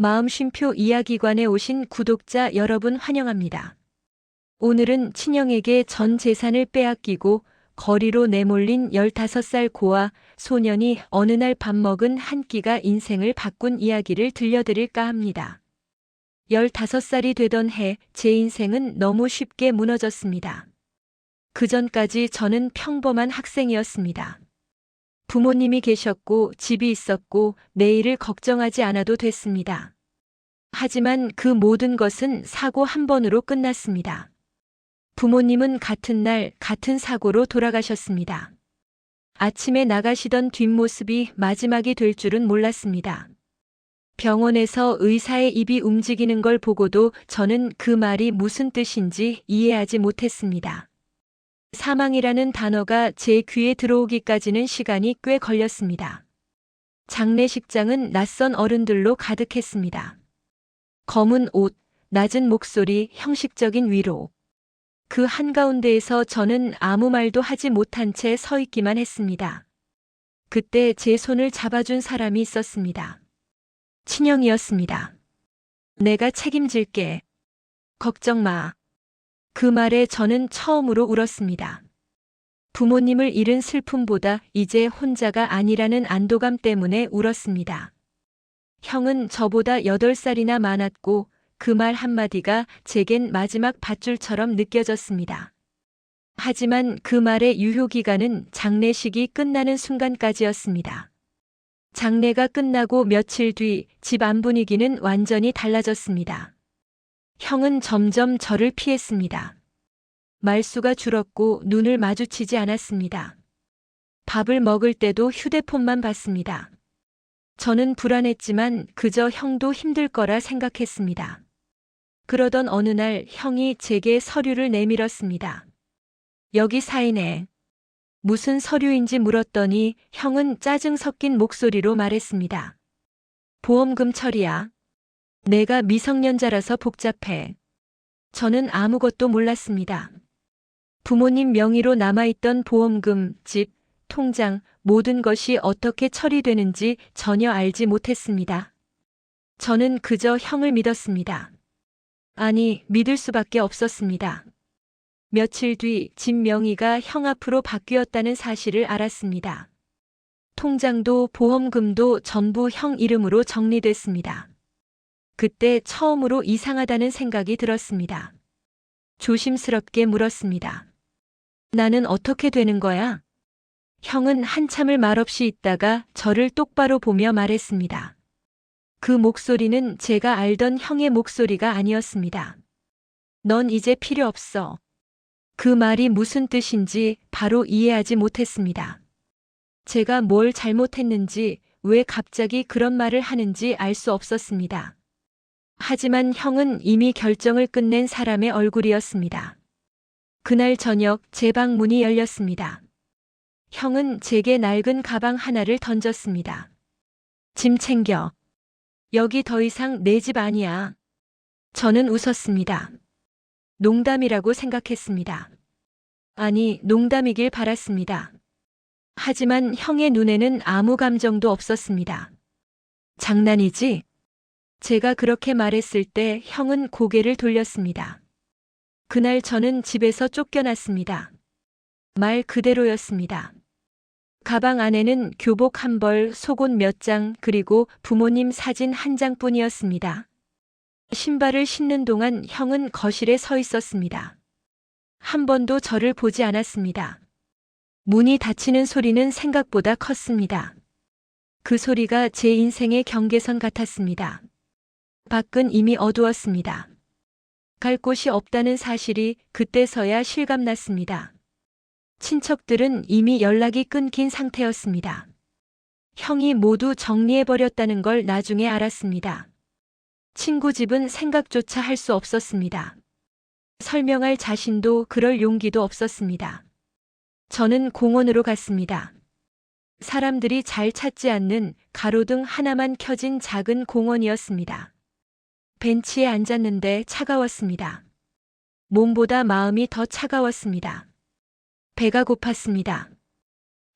마음쉼표 이야기관에 오신 구독자 여러분 환영합니다. 오늘은 친형에게 전 재산을 빼앗기고 거리로 내몰린 15살 고아 소년이 어느 날 밥 먹은 한 끼가 인생을 바꾼 이야기를 들려드릴까 합니다. 15살이 되던 해 제 인생은 너무 쉽게 무너졌습니다. 그 전까지 저는 평범한 학생이었습니다. 부모님이 계셨고 집이 있었고 내일을 걱정하지 않아도 됐습니다. 하지만 그 모든 것은 사고 한 번으로 끝났습니다. 부모님은 같은 날 같은 사고로 돌아가셨습니다. 아침에 나가시던 뒷모습이 마지막이 될 줄은 몰랐습니다. 병원에서 의사의 입이 움직이는 걸 보고도 저는 그 말이 무슨 뜻인지 이해하지 못했습니다. 사망이라는 단어가 제 귀에 들어오기까지는 시간이 꽤 걸렸습니다. 장례식장은 낯선 어른들로 가득했습니다. 검은 옷, 낮은 목소리, 형식적인 위로. 그 한가운데에서 저는 아무 말도 하지 못한 채 서 있기만 했습니다. 그때 제 손을 잡아준 사람이 있었습니다. 친형이었습니다. 내가 책임질게. 걱정 마. 그 말에 저는 처음으로 울었습니다. 부모님을 잃은 슬픔보다 이제 혼자가 아니라는 안도감 때문에 울었습니다. 형은 저보다 8살이나 많았고 그 말 한마디가 제겐 마지막 밧줄처럼 느껴졌습니다. 하지만 그 말의 유효기간은 장례식이 끝나는 순간까지였습니다. 장례가 끝나고 며칠 뒤 집 안 분위기는 완전히 달라졌습니다. 형은 점점 저를 피했습니다. 말수가 줄었고 눈을 마주치지 않았습니다. 밥을 먹을 때도 휴대폰만 봤습니다. 저는 불안했지만 그저 형도 힘들 거라 생각했습니다. 그러던 어느 날 형이 제게 서류를 내밀었습니다. 여기 사인해. 무슨 서류인지 물었더니 형은 짜증 섞인 목소리로 말했습니다. 보험금 처리야. 내가 미성년자라서 복잡해. 저는 아무것도 몰랐습니다. 부모님 명의로 남아있던 보험금, 집, 통장, 모든 것이 어떻게 처리되는지 전혀 알지 못했습니다. 저는 그저 형을 믿었습니다. 아니, 믿을 수밖에 없었습니다. 며칠 뒤 집 명의가 형 앞으로 바뀌었다는 사실을 알았습니다. 통장도 보험금도 전부 형 이름으로 정리됐습니다. 그때 처음으로 이상하다는 생각이 들었습니다. 조심스럽게 물었습니다. 나는 어떻게 되는 거야? 형은 한참을 말없이 있다가 저를 똑바로 보며 말했습니다. 그 목소리는 제가 알던 형의 목소리가 아니었습니다. 넌 이제 필요 없어. 그 말이 무슨 뜻인지 바로 이해하지 못했습니다. 제가 뭘 잘못했는지, 왜 갑자기 그런 말을 하는지 알 수 없었습니다. 하지만 형은 이미 결정을 끝낸 사람의 얼굴이었습니다. 그날 저녁 제 방 문이 열렸습니다. 형은 제게 낡은 가방 하나를 던졌습니다. 짐 챙겨. 여기 더 이상 내 집 아니야. 저는 웃었습니다. 농담이라고 생각했습니다. 아니, 농담이길 바랐습니다. 하지만 형의 눈에는 아무 감정도 없었습니다. 장난이지? 제가 그렇게 말했을 때 형은 고개를 돌렸습니다. 그날 저는 집에서 쫓겨났습니다. 말 그대로였습니다. 가방 안에는 교복 한 벌, 속옷 몇 장, 그리고 부모님 사진 한 장뿐이었습니다. 신발을 신는 동안 형은 거실에 서 있었습니다. 한 번도 저를 보지 않았습니다. 문이 닫히는 소리는 생각보다 컸습니다. 그 소리가 제 인생의 경계선 같았습니다. 밖은 이미 어두웠습니다. 갈 곳이 없다는 사실이 그때서야 실감났습니다. 친척들은 이미 연락이 끊긴 상태였습니다. 형이 모두 정리해버렸다는 걸 나중에 알았습니다. 친구 집은 생각조차 할 수 없었습니다. 설명할 자신도 그럴 용기도 없었습니다. 저는 공원으로 갔습니다. 사람들이 잘 찾지 않는 가로등 하나만 켜진 작은 공원이었습니다. 벤치에 앉았는데 차가웠습니다. 몸보다 마음이 더 차가웠습니다. 배가 고팠습니다.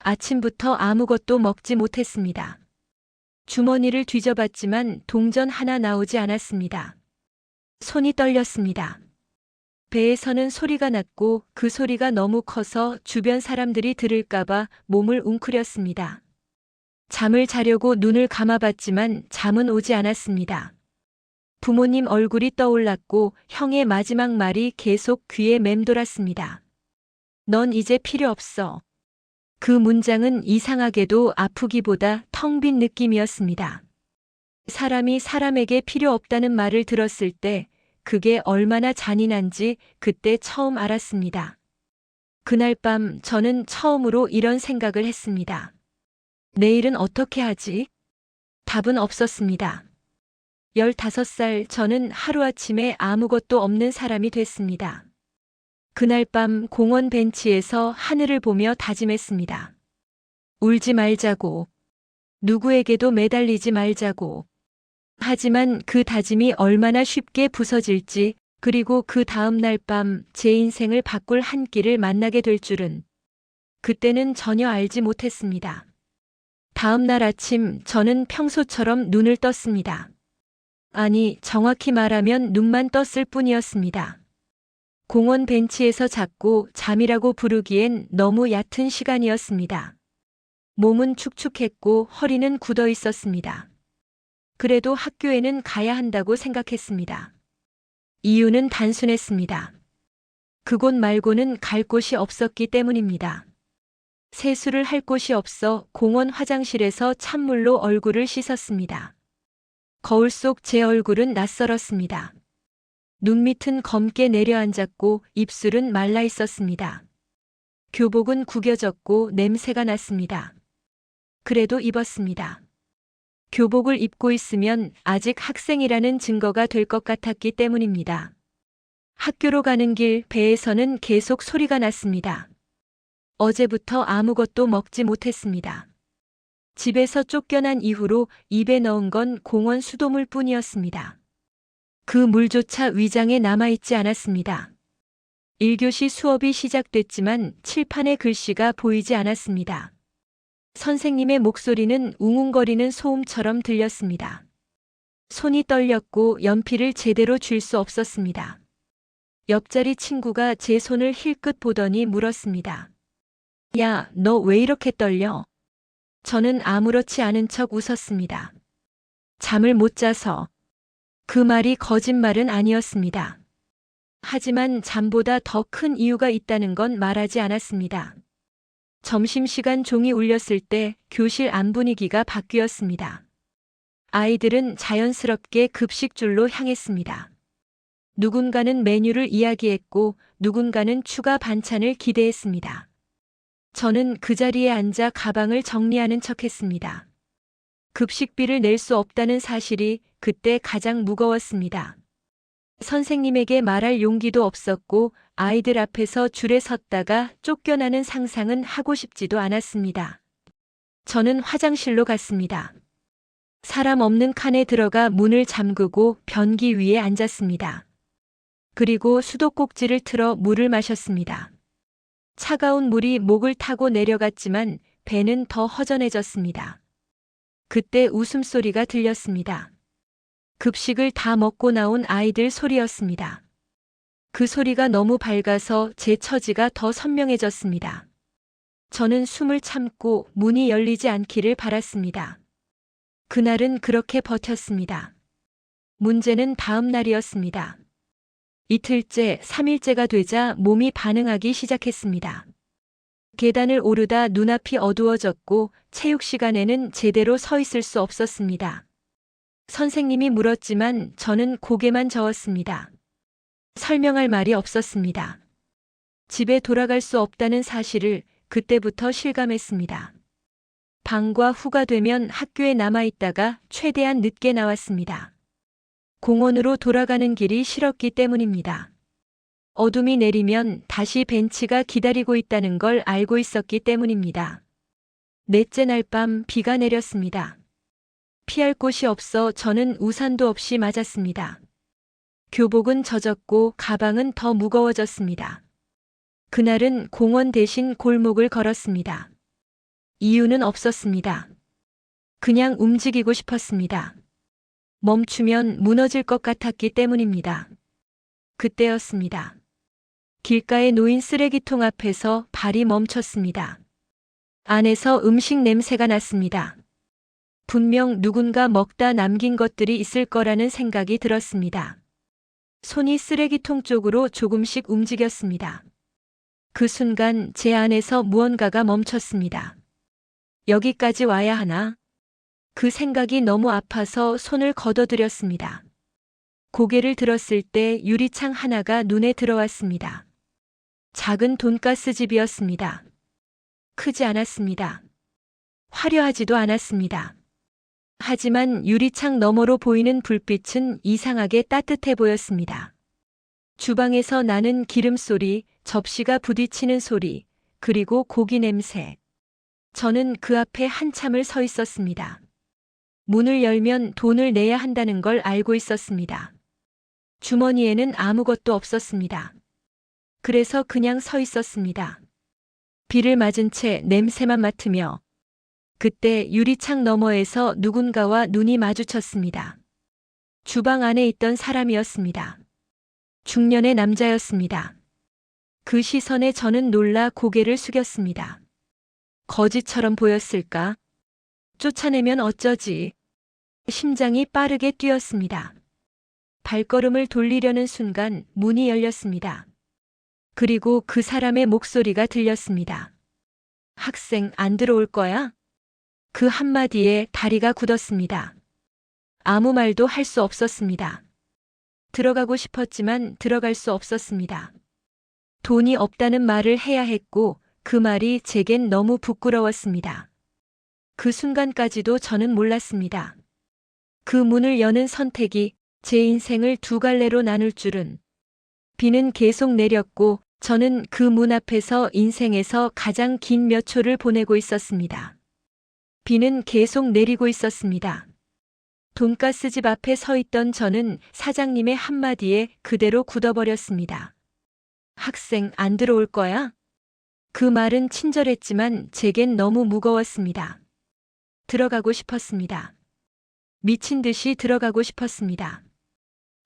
아침부터 아무것도 먹지 못했습니다. 주머니를 뒤져봤지만 동전 하나 나오지 않았습니다. 손이 떨렸습니다. 배에서는 소리가 났고 그 소리가 너무 커서 주변 사람들이 들을까봐 몸을 웅크렸습니다. 잠을 자려고 눈을 감아봤지만 잠은 오지 않았습니다. 부모님 얼굴이 떠올랐고 형의 마지막 말이 계속 귀에 맴돌았습니다. 넌 이제 필요 없어. 그 문장은 이상하게도 아프기보다 텅 빈 느낌이었습니다. 사람이 사람에게 필요 없다는 말을 들었을 때 그게 얼마나 잔인한지 그때 처음 알았습니다. 그날 밤 저는 처음으로 이런 생각을 했습니다. 내일은 어떻게 하지? 답은 없었습니다. 15살 저는 하루아침에 아무것도 없는 사람이 됐습니다. 그날 밤 공원 벤치에서 하늘을 보며 다짐했습니다. 울지 말자고. 누구에게도 매달리지 말자고. 하지만 그 다짐이 얼마나 쉽게 부서질지, 그리고 그 다음 날 밤 제 인생을 바꿀 한 끼를 만나게 될 줄은 그때는 전혀 알지 못했습니다. 다음 날 아침 저는 평소처럼 눈을 떴습니다. 아니, 정확히 말하면 눈만 떴을 뿐이었습니다. 공원 벤치에서 잤고 잠이라고 부르기엔 너무 얕은 시간이었습니다. 몸은 축축했고 허리는 굳어 있었습니다. 그래도 학교에는 가야 한다고 생각했습니다. 이유는 단순했습니다. 그곳 말고는 갈 곳이 없었기 때문입니다. 세수를 할 곳이 없어 공원 화장실에서 찬물로 얼굴을 씻었습니다. 거울 속 제 얼굴은 낯설었습니다. 눈밑은 검게 내려앉았고 입술은 말라 있었습니다. 교복은 구겨졌고 냄새가 났습니다. 그래도 입었습니다. 교복을 입고 있으면 아직 학생이라는 증거가 될 것 같았기 때문입니다. 학교로 가는 길 배에서는 계속 소리가 났습니다. 어제부터 아무것도 먹지 못했습니다. 집에서 쫓겨난 이후로 입에 넣은 건 공원 수돗물 뿐이었습니다. 그 물조차 위장에 남아있지 않았습니다. 1교시 수업이 시작됐지만 칠판에 글씨가 보이지 않았습니다. 선생님의 목소리는 웅웅거리는 소음처럼 들렸습니다. 손이 떨렸고 연필을 제대로 쥘 수 없었습니다. 옆자리 친구가 제 손을 힐끗 보더니 물었습니다. 야, 너 왜 이렇게 떨려? 저는 아무렇지 않은 척 웃었습니다. 잠을 못 자서. 그 말이 거짓말은 아니었습니다. 하지만 잠보다 더 큰 이유가 있다는 건 말하지 않았습니다. 점심시간 종이 울렸을 때 교실 안 분위기가 바뀌었습니다. 아이들은 자연스럽게 급식줄로 향했습니다. 누군가는 메뉴를 이야기했고 누군가는 추가 반찬을 기대했습니다. 저는 그 자리에 앉아 가방을 정리하는 척했습니다. 급식비를 낼 수 없다는 사실이 그때 가장 무거웠습니다. 선생님에게 말할 용기도 없었고 아이들 앞에서 줄에 섰다가 쫓겨나는 상상은 하고 싶지도 않았습니다. 저는 화장실로 갔습니다. 사람 없는 칸에 들어가 문을 잠그고 변기 위에 앉았습니다. 그리고 수도꼭지를 틀어 물을 마셨습니다. 차가운 물이 목을 타고 내려갔지만 배는 더 허전해졌습니다. 그때 웃음소리가 들렸습니다. 급식을 다 먹고 나온 아이들 소리였습니다. 그 소리가 너무 밝아서 제 처지가 더 선명해졌습니다. 저는 숨을 참고 문이 열리지 않기를 바랐습니다. 그날은 그렇게 버텼습니다. 문제는 다음 날이었습니다. 이틀째, 3일째가 되자 몸이 반응하기 시작했습니다. 계단을 오르다 눈앞이 어두워졌고 체육 시간에는 제대로 서 있을 수 없었습니다. 선생님이 물었지만 저는 고개만 저었습니다. 설명할 말이 없었습니다. 집에 돌아갈 수 없다는 사실을 그때부터 실감했습니다. 방과 후가 되면 학교에 남아있다가 최대한 늦게 나왔습니다. 공원으로 돌아가는 길이 싫었기 때문입니다. 어둠이 내리면 다시 벤치가 기다리고 있다는 걸 알고 있었기 때문입니다. 넷째 날 밤 비가 내렸습니다. 피할 곳이 없어 저는 우산도 없이 맞았습니다. 교복은 젖었고 가방은 더 무거워졌습니다. 그날은 공원 대신 골목을 걸었습니다. 이유는 없었습니다. 그냥 움직이고 싶었습니다. 멈추면 무너질 것 같았기 때문입니다. 그때였습니다. 길가에 놓인 쓰레기통 앞에서 발이 멈췄습니다. 안에서 음식 냄새가 났습니다. 분명 누군가 먹다 남긴 것들이 있을 거라는 생각이 들었습니다. 손이 쓰레기통 쪽으로 조금씩 움직였습니다. 그 순간 제 안에서 무언가가 멈췄습니다. 여기까지 와야 하나? 그 생각이 너무 아파서 손을 걷어들였습니다. 고개를 들었을 때 유리창 하나가 눈에 들어왔습니다. 작은 돈가스 집이었습니다. 크지 않았습니다. 화려하지도 않았습니다. 하지만 유리창 너머로 보이는 불빛은 이상하게 따뜻해 보였습니다. 주방에서 나는 기름 소리, 접시가 부딪히는 소리, 그리고 고기 냄새. 저는 그 앞에 한참을 서 있었습니다. 문을 열면 돈을 내야 한다는 걸 알고 있었습니다. 주머니에는 아무것도 없었습니다. 그래서 그냥 서 있었습니다. 비를 맞은 채 냄새만 맡으며 그때 유리창 너머에서 누군가와 눈이 마주쳤습니다. 주방 안에 있던 사람이었습니다. 중년의 남자였습니다. 그 시선에 저는 놀라 고개를 숙였습니다. 거지처럼 보였을까? 쫓아내면 어쩌지? 심장이 빠르게 뛰었습니다. 발걸음을 돌리려는 순간 문이 열렸습니다. 그리고 그 사람의 목소리가 들렸습니다. 학생 안 들어올 거야? 그 한마디에 다리가 굳었습니다. 아무 말도 할 수 없었습니다. 들어가고 싶었지만 들어갈 수 없었습니다. 돈이 없다는 말을 해야 했고 그 말이 제겐 너무 부끄러웠습니다. 그 순간까지도 저는 몰랐습니다. 그 문을 여는 선택이 제 인생을 두 갈래로 나눌 줄은. 비는 계속 내렸고 저는 그 문 앞에서 인생에서 가장 긴 몇 초를 보내고 있었습니다. 비는 계속 내리고 있었습니다. 돈가스 집 앞에 서 있던 저는 사장님의 한마디에 그대로 굳어버렸습니다. 학생 안 들어올 거야? 그 말은 친절했지만 제겐 너무 무거웠습니다. 들어가고 싶었습니다. 미친 듯이 들어가고 싶었습니다.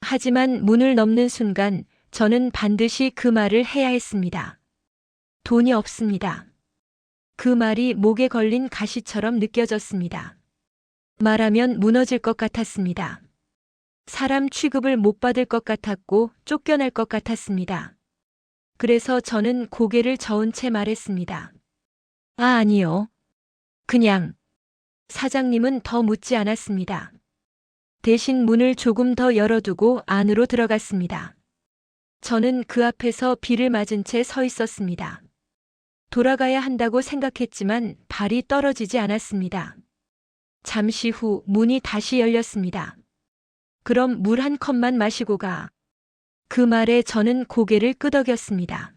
하지만 문을 넘는 순간 저는 반드시 그 말을 해야 했습니다. 돈이 없습니다. 그 말이 목에 걸린 가시처럼 느껴졌습니다. 말하면 무너질 것 같았습니다. 사람 취급을 못 받을 것 같았고 쫓겨날 것 같았습니다. 그래서 저는 고개를 저은 채 말했습니다. 아니요. 그냥. 사장님은 더 묻지 않았습니다. 대신 문을 조금 더 열어두고 안으로 들어갔습니다. 저는 그 앞에서 비를 맞은 채 서 있었습니다. 돌아가야 한다고 생각했지만 발이 떨어지지 않았습니다. 잠시 후 문이 다시 열렸습니다. 그럼 물 한 컵만 마시고 가. 그 말에 저는 고개를 끄덕였습니다.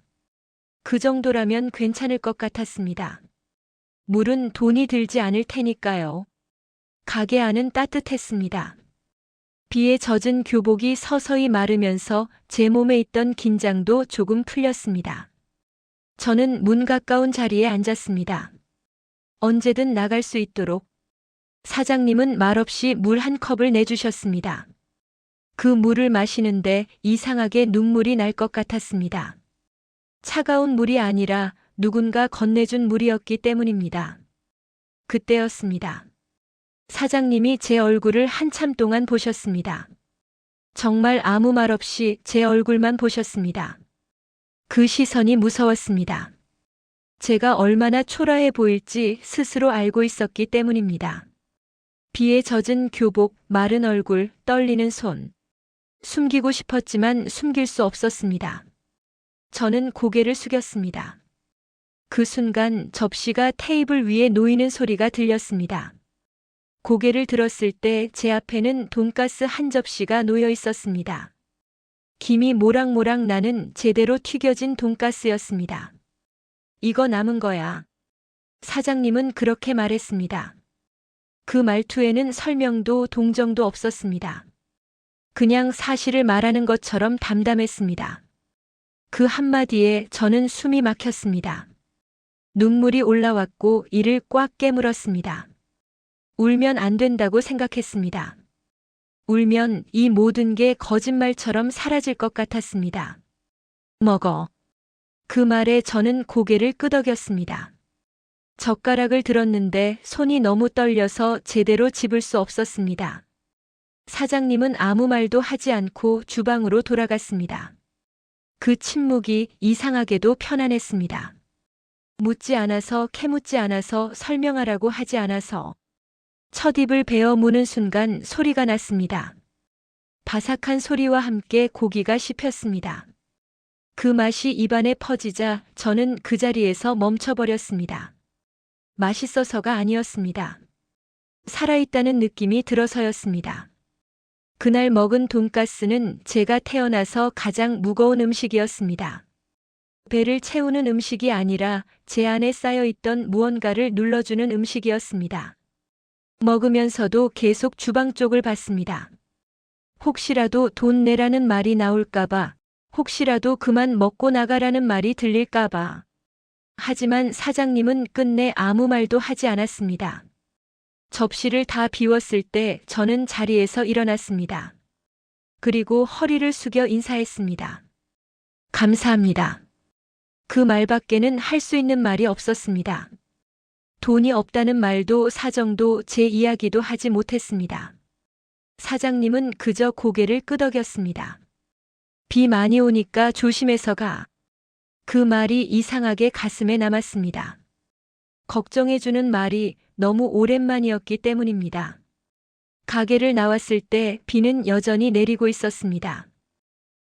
그 정도라면 괜찮을 것 같았습니다. 물은 돈이 들지 않을 테니까요. 가게 안은 따뜻했습니다. 비에 젖은 교복이 서서히 마르면서 제 몸에 있던 긴장도 조금 풀렸습니다. 저는 문 가까운 자리에 앉았습니다. 언제든 나갈 수 있도록. 사장님은 말없이 물 한 컵을 내주셨습니다. 그 물을 마시는데 이상하게 눈물이 날 것 같았습니다. 차가운 물이 아니라 누군가 건네준 물이었기 때문입니다. 그때였습니다. 사장님이 제 얼굴을 한참 동안 보셨습니다. 정말 아무 말 없이 제 얼굴만 보셨습니다. 그 시선이 무서웠습니다. 제가 얼마나 초라해 보일지 스스로 알고 있었기 때문입니다. 비에 젖은 교복, 마른 얼굴, 떨리는 손. 숨기고 싶었지만 숨길 수 없었습니다. 저는 고개를 숙였습니다. 그 순간 접시가 테이블 위에 놓이는 소리가 들렸습니다. 고개를 들었을 때 제 앞에는 돈가스 한 접시가 놓여 있었습니다. 김이 모락모락 나는 제대로 튀겨진 돈가스였습니다. 이거 남은 거야. 사장님은 그렇게 말했습니다. 그 말투에는 설명도 동정도 없었습니다. 그냥 사실을 말하는 것처럼 담담했습니다. 그 한마디에 저는 숨이 막혔습니다. 눈물이 올라왔고 이를 꽉 깨물었습니다. 울면 안 된다고 생각했습니다. 울면 이 모든 게 거짓말처럼 사라질 것 같았습니다. 먹어. 그 말에 저는 고개를 끄덕였습니다. 젓가락을 들었는데 손이 너무 떨려서 제대로 집을 수 없었습니다. 사장님은 아무 말도 하지 않고 주방으로 돌아갔습니다. 그 침묵이 이상하게도 편안했습니다. 묻지 않아서 캐묻지 않아서 설명하라고 하지 않아서 첫 입을 베어 무는 순간 소리가 났습니다. 바삭한 소리와 함께 고기가 씹혔습니다. 그 맛이 입안에 퍼지자 저는 그 자리에서 멈춰버렸습니다. 맛있어서가 아니었습니다. 살아있다는 느낌이 들어서였습니다. 그날 먹은 돈가스는 제가 태어나서 가장 무거운 음식이었습니다. 배를 채우는 음식이 아니라 제 안에 쌓여있던 무언가를 눌러주는 음식이었습니다. 먹으면서도 계속 주방 쪽을 봤습니다. 혹시라도 돈 내라는 말이 나올까봐, 혹시라도 그만 먹고 나가라는 말이 들릴까봐. 하지만 사장님은 끝내 아무 말도 하지 않았습니다. 접시를 다 비웠을 때 저는 자리에서 일어났습니다. 그리고 허리를 숙여 인사했습니다. 감사합니다. 그 말밖에는 할 수 있는 말이 없었습니다. 돈이 없다는 말도 사정도 제 이야기도 하지 못했습니다. 사장님은 그저 고개를 끄덕였습니다. 비 많이 오니까 조심해서 가. 그 말이 이상하게 가슴에 남았습니다. 걱정해주는 말이 너무 오랜만이었기 때문입니다. 가게를 나왔을 때 비는 여전히 내리고 있었습니다.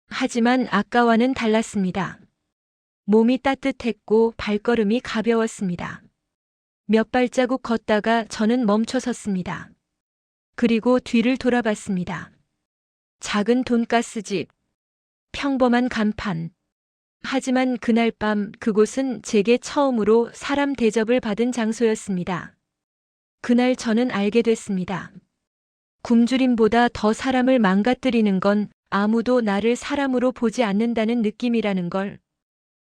하지만 아까와는 달랐습니다. 몸이 따뜻했고 발걸음이 가벼웠습니다. 몇 발자국 걷다가 저는 멈춰 섰습니다. 그리고 뒤를 돌아봤습니다. 작은 돈가스집, 평범한 간판. 하지만 그날 밤 그곳은 제게 처음으로 사람 대접을 받은 장소였습니다. 그날 저는 알게 됐습니다. 굶주림보다 더 사람을 망가뜨리는 건 아무도 나를 사람으로 보지 않는다는 느낌이라는 걸.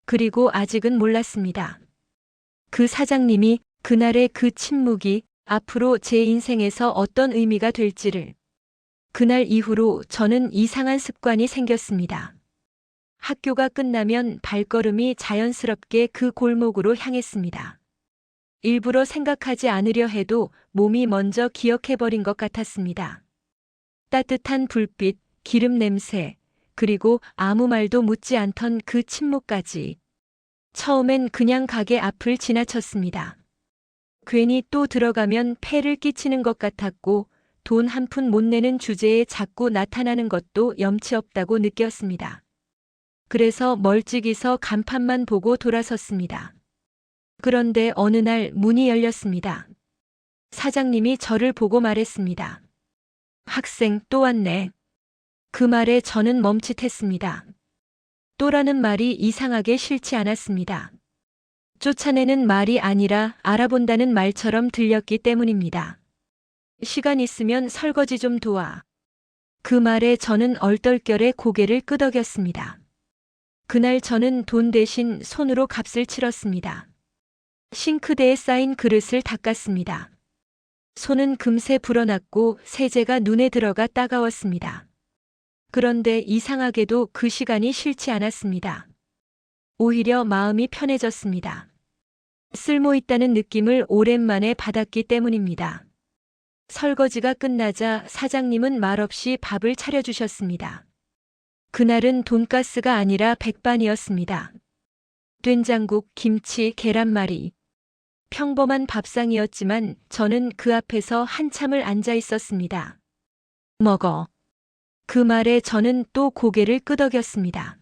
그리고 아직은 몰랐습니다. 그 사장님이 그날의 그 침묵이 앞으로 제 인생에서 어떤 의미가 될지를. 그날 이후로 저는 이상한 습관이 생겼습니다. 학교가 끝나면 발걸음이 자연스럽게 그 골목으로 향했습니다. 일부러 생각하지 않으려 해도 몸이 먼저 기억해버린 것 같았습니다. 따뜻한 불빛, 기름 냄새, 그리고 아무 말도 묻지 않던 그 침묵까지. 처음엔 그냥 가게 앞을 지나쳤습니다. 괜히 또 들어가면 폐를 끼치는 것 같았고 돈 한 푼 못 내는 주제에 자꾸 나타나는 것도 염치 없다고 느꼈습니다. 그래서 멀찍이서 간판만 보고 돌아섰습니다. 그런데 어느 날 문이 열렸습니다. 사장님이 저를 보고 말했습니다. 학생 또 왔네. 그 말에 저는 멈칫했습니다. 또라는 말이 이상하게 싫지 않았습니다. 쫓아내는 말이 아니라 알아본다는 말처럼 들렸기 때문입니다. 시간 있으면 설거지 좀 도와. 그 말에 저는 얼떨결에 고개를 끄덕였습니다. 그날 저는 돈 대신 손으로 값을 치렀습니다. 싱크대에 쌓인 그릇을 닦았습니다. 손은 금세 불어났고 세제가 눈에 들어가 따가웠습니다. 그런데 이상하게도 그 시간이 싫지 않았습니다. 오히려 마음이 편해졌습니다. 쓸모 있다는 느낌을 오랜만에 받았기 때문입니다. 설거지가 끝나자 사장님은 말없이 밥을 차려주셨습니다. 그날은 돈가스가 아니라 백반이었습니다. 된장국, 김치, 계란말이. 평범한 밥상이었지만 저는 그 앞에서 한참을 앉아 있었습니다. 먹어. 그 말에 저는 또 고개를 끄덕였습니다.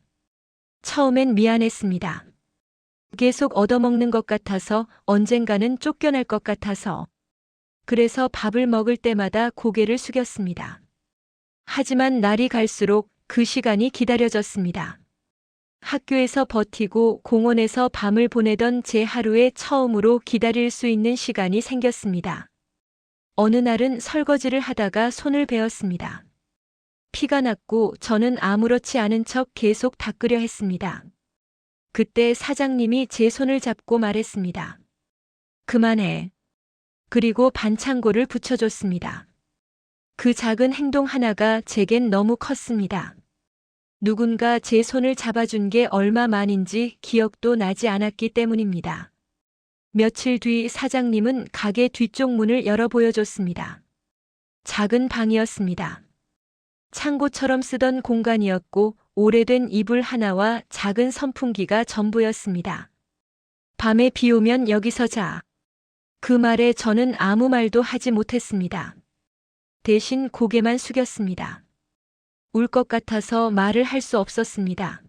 처음엔 미안했습니다. 계속 얻어먹는 것 같아서 언젠가는 쫓겨날 것 같아서. 그래서 밥을 먹을 때마다 고개를 숙였습니다. 하지만 날이 갈수록 그 시간이 기다려졌습니다. 학교에서 버티고 공원에서 밤을 보내던 제 하루에 처음으로 기다릴 수 있는 시간이 생겼습니다. 어느 날은 설거지를 하다가 손을 베었습니다. 피가 났고 저는 아무렇지 않은 척 계속 닦으려 했습니다. 그때 사장님이 제 손을 잡고 말했습니다. 그만해. 그리고 반창고를 붙여줬습니다. 그 작은 행동 하나가 제겐 너무 컸습니다. 누군가 제 손을 잡아준 게 얼마만인지 기억도 나지 않았기 때문입니다. 며칠 뒤 사장님은 가게 뒤쪽 문을 열어 보여줬습니다. 작은 방이었습니다. 창고처럼 쓰던 공간이었고 오래된 이불 하나와 작은 선풍기가 전부였습니다. 밤에 비 오면 여기서 자. 그 말에 저는 아무 말도 하지 못했습니다. 대신 고개만 숙였습니다. 울 것 같아서 말을 할 수 없었습니다.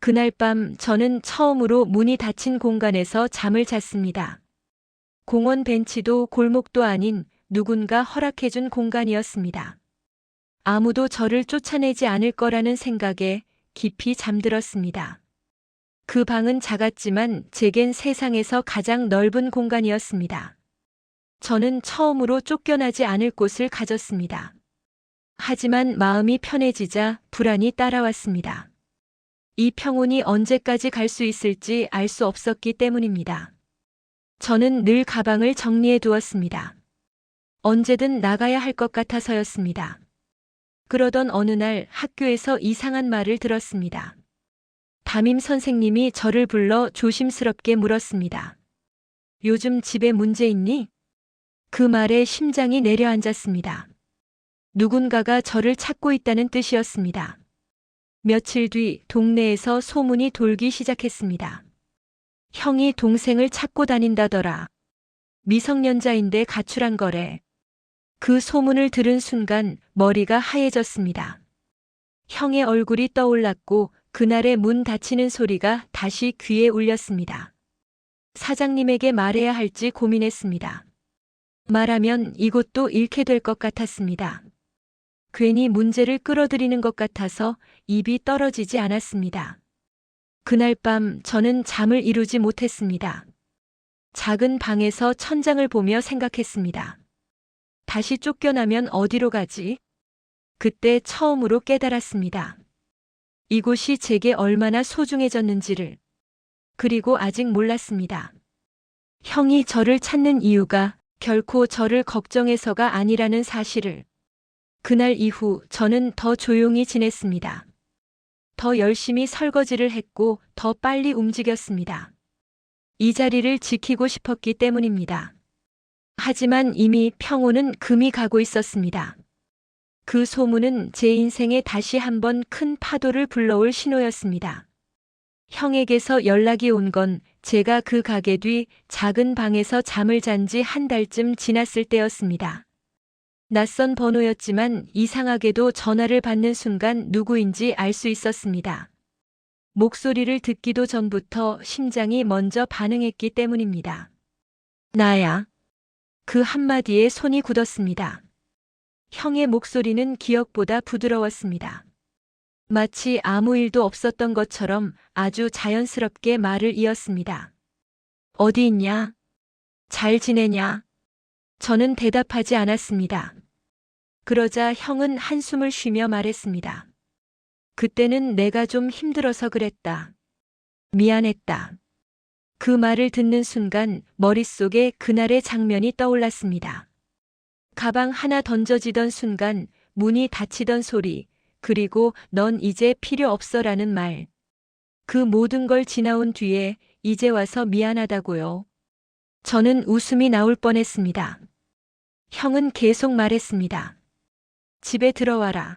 그날 밤 저는 처음으로 문이 닫힌 공간에서 잠을 잤습니다. 공원 벤치도 골목도 아닌 누군가 허락해준 공간이었습니다. 아무도 저를 쫓아내지 않을 거라는 생각에 깊이 잠들었습니다. 그 방은 작았지만 제겐 세상에서 가장 넓은 공간이었습니다. 저는 처음으로 쫓겨나지 않을 곳을 가졌습니다. 하지만 마음이 편해지자 불안이 따라왔습니다. 이 평온이 언제까지 갈 수 있을지 알 수 없었기 때문입니다. 저는 늘 가방을 정리해 두었습니다. 언제든 나가야 할 것 같아서였습니다. 그러던 어느 날 학교에서 이상한 말을 들었습니다. 담임 선생님이 저를 불러 조심스럽게 물었습니다. 요즘 집에 문제 있니? 그 말에 심장이 내려앉았습니다. 누군가가 저를 찾고 있다는 뜻이었습니다. 며칠 뒤 동네에서 소문이 돌기 시작했습니다. 형이 동생을 찾고 다닌다더라. 미성년자인데 가출한 거래. 그 소문을 들은 순간 머리가 하얘졌습니다. 형의 얼굴이 떠올랐고 그날의 문 닫히는 소리가 다시 귀에 울렸습니다. 사장님에게 말해야 할지 고민했습니다. 말하면 이곳도 잃게 될 것 같았습니다. 괜히 문제를 끌어들이는 것 같아서 입이 떨어지지 않았습니다. 그날 밤 저는 잠을 이루지 못했습니다. 작은 방에서 천장을 보며 생각했습니다. 다시 쫓겨나면 어디로 가지? 그때 처음으로 깨달았습니다. 이곳이 제게 얼마나 소중해졌는지를. 그리고 아직 몰랐습니다. 형이 저를 찾는 이유가 결코 저를 걱정해서가 아니라는 사실을. 그날 이후 저는 더 조용히 지냈습니다. 더 열심히 설거지를 했고 더 빨리 움직였습니다. 이 자리를 지키고 싶었기 때문입니다. 하지만 이미 평온은 금이 가고 있었습니다. 그 소문은 제 인생에 다시 한번 큰 파도를 불러올 신호였습니다. 형에게서 연락이 온 건 제가 그 가게 뒤 작은 방에서 잠을 잔 지 한 달쯤 지났을 때였습니다. 낯선 번호였지만 이상하게도 전화를 받는 순간 누구인지 알 수 있었습니다. 목소리를 듣기도 전부터 심장이 먼저 반응했기 때문입니다. 나야. 그 한마디에 손이 굳었습니다. 형의 목소리는 기억보다 부드러웠습니다. 마치 아무 일도 없었던 것처럼 아주 자연스럽게 말을 이었습니다. 어디 있냐? 잘 지내냐? 저는 대답하지 않았습니다. 그러자 형은 한숨을 쉬며 말했습니다. 그때는 내가 좀 힘들어서 그랬다. 미안했다. 그 말을 듣는 순간 머릿속에 그날의 장면이 떠올랐습니다. 가방 하나 던져지던 순간 문이 닫히던 소리, 그리고 넌 이제 필요 없어라는 말. 그 모든 걸 지나온 뒤에 이제 와서 미안하다고요. 저는 웃음이 나올 뻔했습니다. 형은 계속 말했습니다. 집에 들어와라.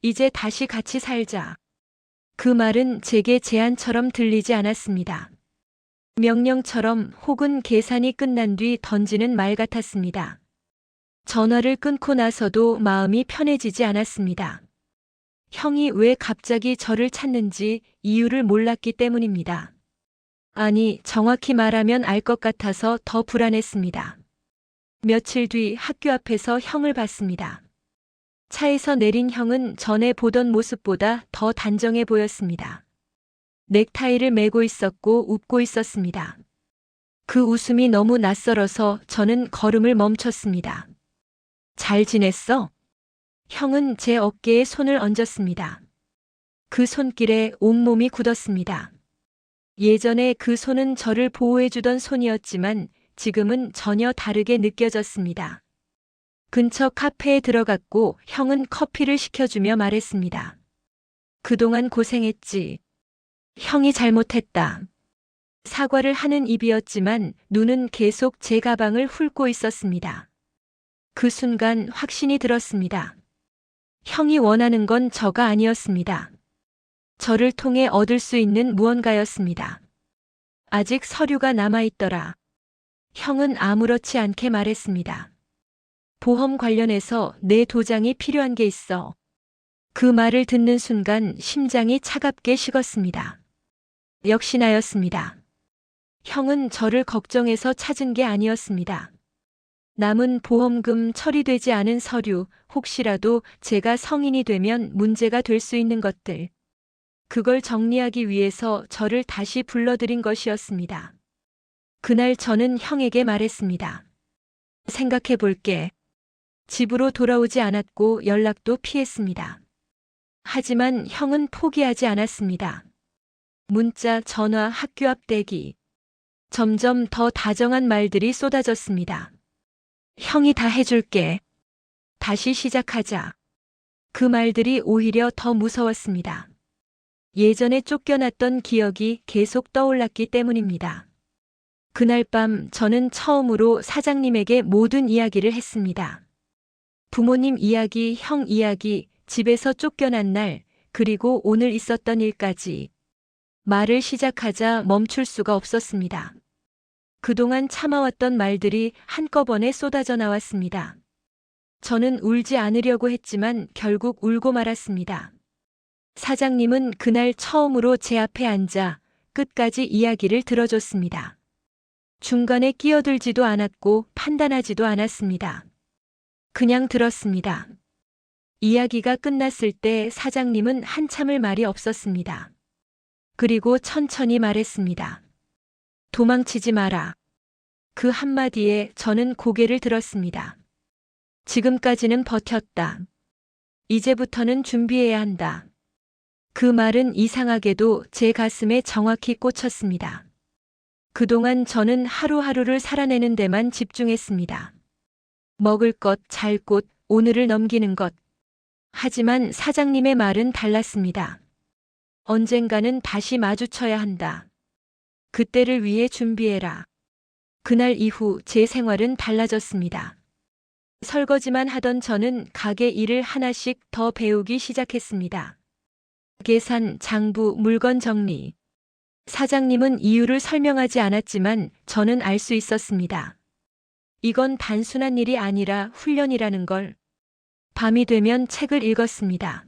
이제 다시 같이 살자. 그 말은 제게 제안처럼 들리지 않았습니다. 명령처럼 혹은 계산이 끝난 뒤 던지는 말 같았습니다. 전화를 끊고 나서도 마음이 편해지지 않았습니다. 형이 왜 갑자기 저를 찾는지 이유를 몰랐기 때문입니다. 아니, 정확히 말하면 알 것 같아서 더 불안했습니다. 며칠 뒤 학교 앞에서 형을 봤습니다. 차에서 내린 형은 전에 보던 모습보다 더 단정해 보였습니다. 넥타이를 매고 있었고 웃고 있었습니다. 그 웃음이 너무 낯설어서 저는 걸음을 멈췄습니다. 잘 지냈어? 형은 제 어깨에 손을 얹었습니다. 그 손길에 온몸이 굳었습니다. 예전에 그 손은 저를 보호해주던 손이었지만 지금은 전혀 다르게 느껴졌습니다. 근처 카페에 들어갔고 형은 커피를 시켜주며 말했습니다. 그동안 고생했지. 형이 잘못했다. 사과를 하는 입이었지만 눈은 계속 제 가방을 훑고 있었습니다. 그 순간 확신이 들었습니다. 형이 원하는 건 저가 아니었습니다. 저를 통해 얻을 수 있는 무언가였습니다. 아직 서류가 남아있더라. 형은 아무렇지 않게 말했습니다. 보험 관련해서 내 도장이 필요한 게 있어. 그 말을 듣는 순간 심장이 차갑게 식었습니다. 역시 나였습니다. 형은 저를 걱정해서 찾은 게 아니었습니다. 남은 보험금 처리되지 않은 서류, 혹시라도 제가 성인이 되면 문제가 될 수 있는 것들. 그걸 정리하기 위해서 저를 다시 불러들인 것이었습니다. 그날 저는 형에게 말했습니다. 생각해 볼게. 집으로 돌아오지 않았고 연락도 피했습니다. 하지만 형은 포기하지 않았습니다. 문자, 전화, 학교 앞 대기. 점점 더 다정한 말들이 쏟아졌습니다. 형이 다 해줄게. 다시 시작하자. 그 말들이 오히려 더 무서웠습니다. 예전에 쫓겨났던 기억이 계속 떠올랐기 때문입니다. 그날 밤 저는 처음으로 사장님에게 모든 이야기를 했습니다. 부모님 이야기, 형 이야기, 집에서 쫓겨난 날, 그리고 오늘 있었던 일까지. 말을 시작하자 멈출 수가 없었습니다. 그동안 참아왔던 말들이 한꺼번에 쏟아져 나왔습니다. 저는 울지 않으려고 했지만 결국 울고 말았습니다. 사장님은 그날 처음으로 제 앞에 앉아 끝까지 이야기를 들어줬습니다. 중간에 끼어들지도 않았고 판단하지도 않았습니다. 그냥 들었습니다. 이야기가 끝났을 때 사장님은 한참을 말이 없었습니다. 그리고 천천히 말했습니다. 도망치지 마라. 그 한마디에 저는 고개를 들었습니다. 지금까지는 버텼다. 이제부터는 준비해야 한다. 그 말은 이상하게도 제 가슴에 정확히 꽂혔습니다. 그동안 저는 하루하루를 살아내는 데만 집중했습니다. 먹을 것, 잘 곳, 오늘을 넘기는 것. 하지만 사장님의 말은 달랐습니다. 언젠가는 다시 마주쳐야 한다. 그때를 위해 준비해라. 그날 이후 제 생활은 달라졌습니다. 설거지만 하던 저는 가게 일을 하나씩 더 배우기 시작했습니다. 계산, 장부, 물건 정리. 사장님은 이유를 설명하지 않았지만 저는 알 수 있었습니다. 이건 단순한 일이 아니라 훈련이라는 걸. 밤이 되면 책을 읽었습니다.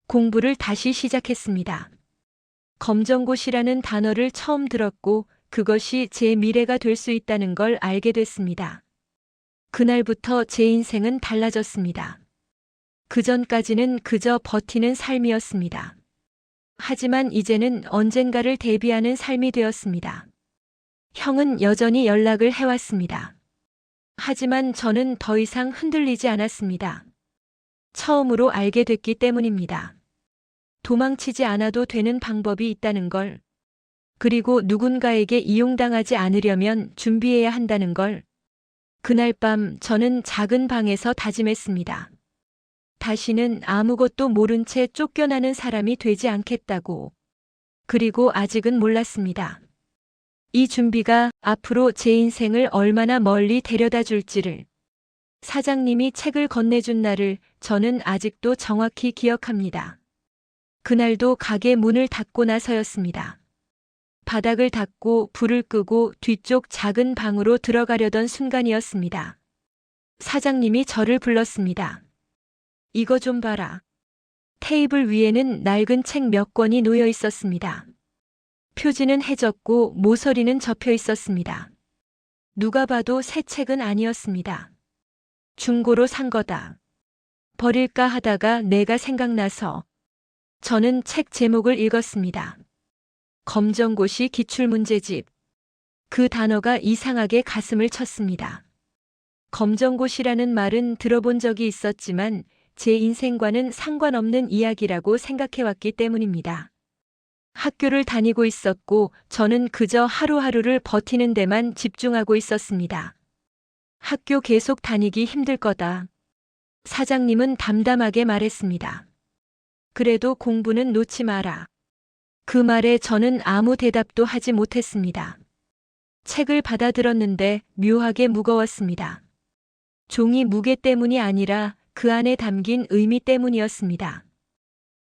공부를 다시 시작했습니다. 검정고시라는 단어를 처음 들었고 그것이 제 미래가 될 수 있다는 걸 알게 됐습니다. 그날부터 제 인생은 달라졌습니다. 그전까지는 그저 버티는 삶이었습니다. 하지만 이제는 언젠가를 대비하는 삶이 되었습니다. 형은 여전히 연락을 해왔습니다. 하지만 저는 더 이상 흔들리지 않았습니다. 처음으로 알게 됐기 때문입니다. 도망치지 않아도 되는 방법이 있다는 걸. 그리고 누군가에게 이용당하지 않으려면 준비해야 한다는 걸. 그날 밤 저는 작은 방에서 다짐했습니다. 다시는 아무것도 모른 채 쫓겨나는 사람이 되지 않겠다고. 그리고 아직은 몰랐습니다. 이 준비가 앞으로 제 인생을 얼마나 멀리 데려다 줄지를. 사장님이 책을 건네준 날을 저는 아직도 정확히 기억합니다. 그날도 가게 문을 닫고 나서였습니다. 바닥을 닦고 불을 끄고 뒤쪽 작은 방으로 들어가려던 순간이었습니다. 사장님이 저를 불렀습니다. 이거 좀 봐라. 테이블 위에는 낡은 책 몇 권이 놓여 있었습니다. 표지는 해졌고 모서리는 접혀 있었습니다. 누가 봐도 새 책은 아니었습니다. 중고로 산 거다. 버릴까 하다가 내가 생각나서. 저는 책 제목을 읽었습니다. 검정고시 기출문제집. 그 단어가 이상하게 가슴을 쳤습니다. 검정고시라는 말은 들어본 적이 있었지만 제 인생과는 상관없는 이야기라고 생각해왔기 때문입니다. 학교를 다니고 있었고 저는 그저 하루하루를 버티는 데만 집중하고 있었습니다. 학교 계속 다니기 힘들 거다. 사장님은 담담하게 말했습니다. 그래도 공부는 놓지 마라. 그 말에 저는 아무 대답도 하지 못했습니다. 책을 받아들었는데 묘하게 무거웠습니다. 종이 무게 때문이 아니라 그 안에 담긴 의미 때문이었습니다.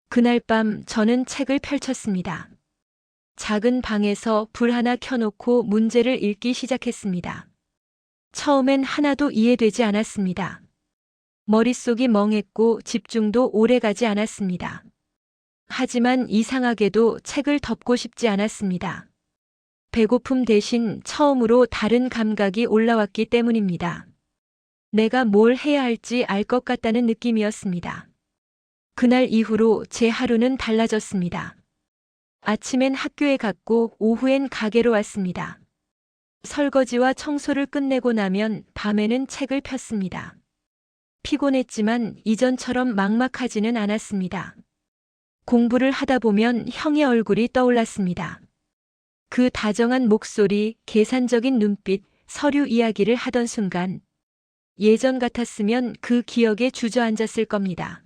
그날 밤 저는 책을 펼쳤습니다. 작은 방에서 불 하나 켜놓고 문제를 읽기 시작했습니다. 처음엔 하나도 이해되지 않았습니다. 머릿속이 멍했고 집중도 오래가지 않았습니다. 하지만 이상하게도 책을 덮고 싶지 않았습니다. 배고픔 대신 처음으로 다른 감각이 올라왔기 때문입니다. 내가 뭘 해야 할지 알 것 같다는 느낌이었습니다. 그날 이후로 제 하루는 달라졌습니다. 아침엔 학교에 갔고 오후엔 가게로 왔습니다. 설거지와 청소를 끝내고 나면 밤에는 책을 폈습니다. 피곤했지만 이전처럼 막막하지는 않았습니다. 공부를 하다 보면 형의 얼굴이 떠올랐습니다. 그 다정한 목소리, 계산적인 눈빛, 서류 이야기를 하던 순간 예전 같았으면 그 기억에 주저앉았을 겁니다.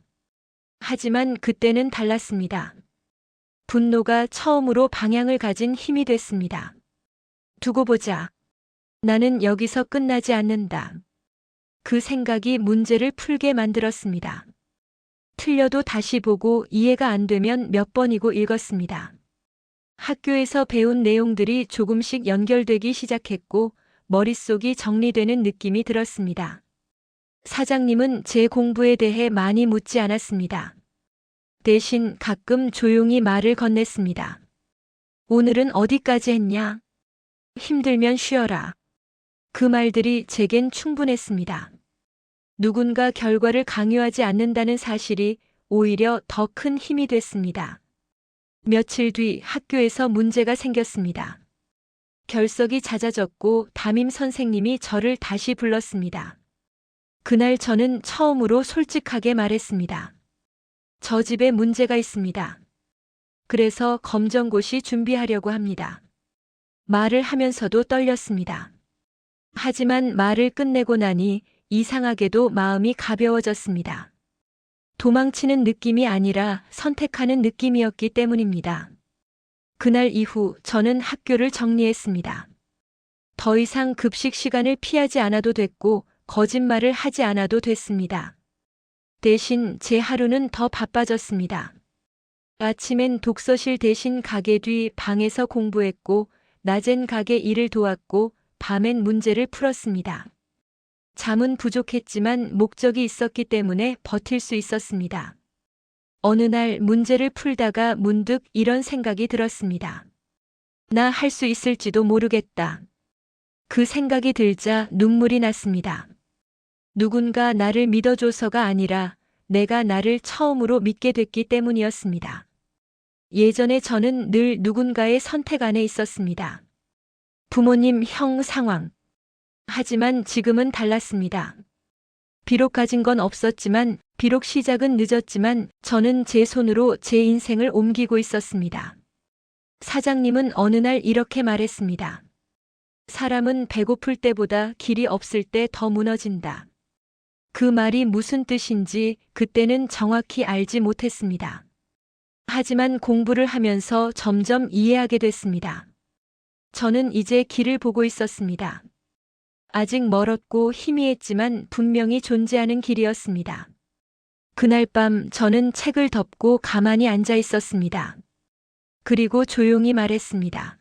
하지만 그때는 달랐습니다. 분노가 처음으로 방향을 가진 힘이 됐습니다. 두고 보자. 나는 여기서 끝나지 않는다. 그 생각이 문제를 풀게 만들었습니다. 틀려도 다시 보고 이해가 안 되면 몇 번이고 읽었습니다. 학교에서 배운 내용들이 조금씩 연결되기 시작했고 머릿속이 정리되는 느낌이 들었습니다. 사장님은 제 공부에 대해 많이 묻지 않았습니다. 대신 가끔 조용히 말을 건넸습니다. 오늘은 어디까지 했냐? 힘들면 쉬어라. 그 말들이 제겐 충분했습니다. 누군가 결과를 강요하지 않는다는 사실이 오히려 더 큰 힘이 됐습니다. 며칠 뒤 학교에서 문제가 생겼습니다. 결석이 잦아졌고 담임 선생님이 저를 다시 불렀습니다. 그날 저는 처음으로 솔직하게 말했습니다. 저 집에 문제가 있습니다. 그래서 검정고시 준비하려고 합니다. 말을 하면서도 떨렸습니다. 하지만 말을 끝내고 나니 이상하게도 마음이 가벼워졌습니다. 도망치는 느낌이 아니라 선택하는 느낌이었기 때문입니다. 그날 이후 저는 학교를 정리했습니다. 더 이상 급식 시간을 피하지 않아도 됐고 거짓말을 하지 않아도 됐습니다. 대신 제 하루는 더 바빠졌습니다. 아침엔 독서실 대신 가게 뒤 방에서 공부했고 낮엔 가게 일을 도왔고 밤엔 문제를 풀었습니다. 잠은 부족했지만 목적이 있었기 때문에 버틸 수 있었습니다. 어느 날 문제를 풀다가 문득 이런 생각이 들었습니다. 나 할 수 있을지도 모르겠다. 그 생각이 들자 눈물이 났습니다. 누군가 나를 믿어줘서가 아니라 내가 나를 처음으로 믿게 됐기 때문이었습니다. 예전에 저는 늘 누군가의 선택 안에 있었습니다. 부모님, 형, 상황. 하지만 지금은 달랐습니다. 비록 가진 건 없었지만, 비록 시작은 늦었지만 저는 제 손으로 제 인생을 옮기고 있었습니다. 사장님은 어느 날 이렇게 말했습니다. 사람은 배고플 때보다 길이 없을 때 더 무너진다. 그 말이 무슨 뜻인지 그때는 정확히 알지 못했습니다. 하지만 공부를 하면서 점점 이해하게 됐습니다. 저는 이제 길을 보고 있었습니다. 아직 멀었고 희미했지만 분명히 존재하는 길이었습니다. 그날 밤 저는 책을 덮고 가만히 앉아 있었습니다. 그리고 조용히 말했습니다.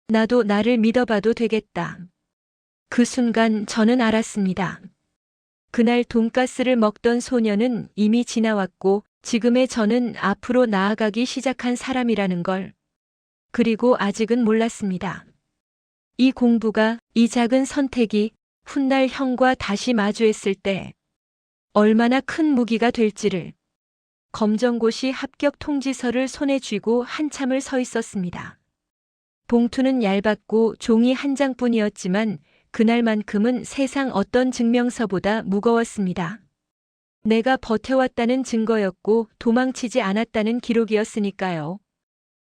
나도 나를 믿어봐도 되겠다. 그 순간 저는 알았습니다. 그날 돈가스를 먹던 소녀는 이미 지나왔고 지금의 저는 앞으로 나아가기 시작한 사람이라는 걸. 그리고 아직은 몰랐습니다. 이 공부가, 이 작은 선택이 훗날 형과 다시 마주했을 때 얼마나 큰 무기가 될지를. 검정고시 합격 통지서를 손에 쥐고 한참을 서 있었습니다. 봉투는 얇았고 종이 한 장뿐이었지만 그날만큼은 세상 어떤 증명서보다 무거웠습니다. 내가 버텨왔다는 증거였고 도망치지 않았다는 기록이었으니까요.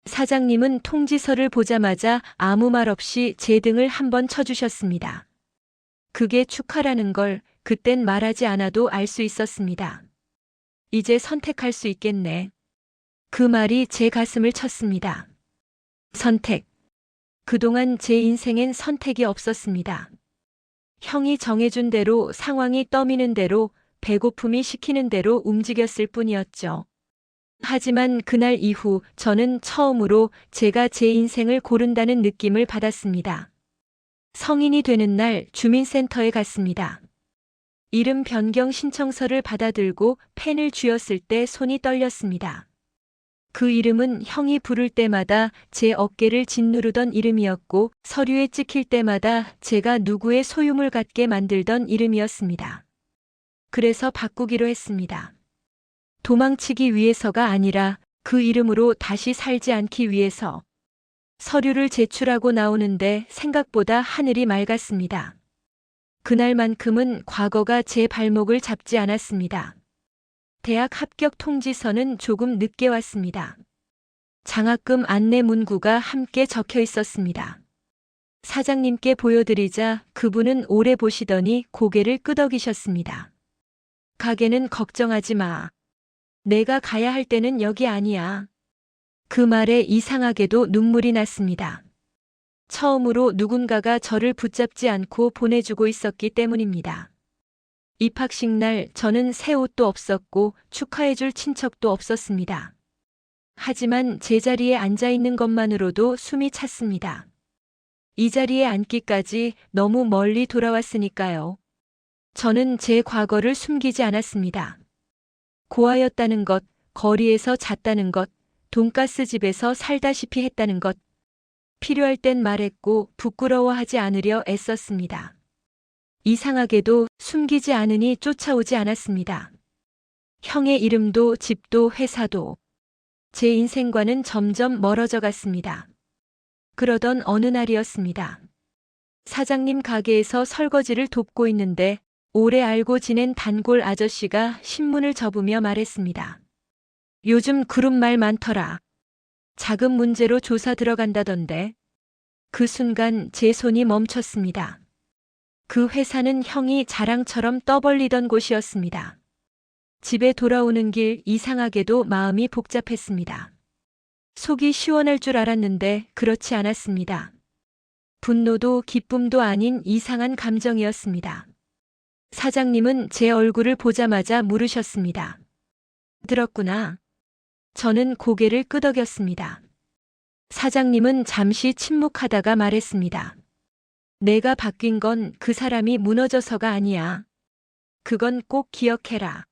사장님은 통지서를 보자마자 아무 말 없이 제 등을 한번 쳐주셨습니다. 그게 축하라는 걸 그땐 말하지 않아도 알 수 있었습니다. 이제 선택할 수 있겠네. 그 말이 제 가슴을 쳤습니다. 선택. 그동안 제 인생엔 선택이 없었습니다. 형이 정해준 대로, 상황이 떠미는 대로, 배고픔이 시키는 대로 움직였을 뿐이었죠. 하지만 그날 이후 저는 처음으로 제가 제 인생을 고른다는 느낌을 받았습니다. 성인이 되는 날 주민센터에 갔습니다. 이름 변경 신청서를 받아들고 펜을 쥐었을 때 손이 떨렸습니다. 그 이름은 형이 부를 때마다 제 어깨를 짓누르던 이름이었고 서류에 찍힐 때마다 제가 누구의 소유물 같게 만들던 이름이었습니다. 그래서 바꾸기로 했습니다. 도망치기 위해서가 아니라 그 이름으로 다시 살지 않기 위해서. 서류를 제출하고 나오는데 생각보다 하늘이 맑았습니다. 그날만큼은 과거가 제 발목을 잡지 않았습니다. 대학 합격 통지서는 조금 늦게 왔습니다. 장학금 안내 문구가 함께 적혀 있었습니다. 사장님께 보여드리자 그분은 오래 보시더니 고개를 끄덕이셨습니다. 가게는 걱정하지 마. 내가 가야 할 때는 여기 아니야. 그 말에 이상하게도 눈물이 났습니다. 처음으로 누군가가 저를 붙잡지 않고 보내주고 있었기 때문입니다. 입학식 날 저는 새 옷도 없었고 축하해줄 친척도 없었습니다. 하지만 제자리에 앉아있는 것만으로도 숨이 찼습니다. 이 자리에 앉기까지 너무 멀리 돌아왔으니까요. 저는 제 과거를 숨기지 않았습니다. 고아였다는 것, 거리에서 잤다는 것, 돈가스 집에서 살다시피 했다는 것. 필요할 땐 말했고 부끄러워하지 않으려 애썼습니다. 이상하게도 숨기지 않으니 쫓아오지 않았습니다. 형의 이름도 집도 회사도 제 인생과는 점점 멀어져 갔습니다. 그러던 어느 날이었습니다. 사장님 가게에서 설거지를 돕고 있는데 오래 알고 지낸 단골 아저씨가 신문을 접으며 말했습니다. 요즘 그룹 말 많더라. 자금 문제로 조사 들어간다던데. 그 순간 제 손이 멈췄습니다. 그 회사는 형이 자랑처럼 떠벌리던 곳이었습니다. 집에 돌아오는 길 이상하게도 마음이 복잡했습니다. 속이 시원할 줄 알았는데 그렇지 않았습니다. 분노도 기쁨도 아닌 이상한 감정이었습니다. 사장님은 제 얼굴을 보자마자 물으셨습니다. 들었구나. 저는 고개를 끄덕였습니다. 사장님은 잠시 침묵하다가 말했습니다. 내가 바뀐 건 그 사람이 무너져서가 아니야. 그건 꼭 기억해라.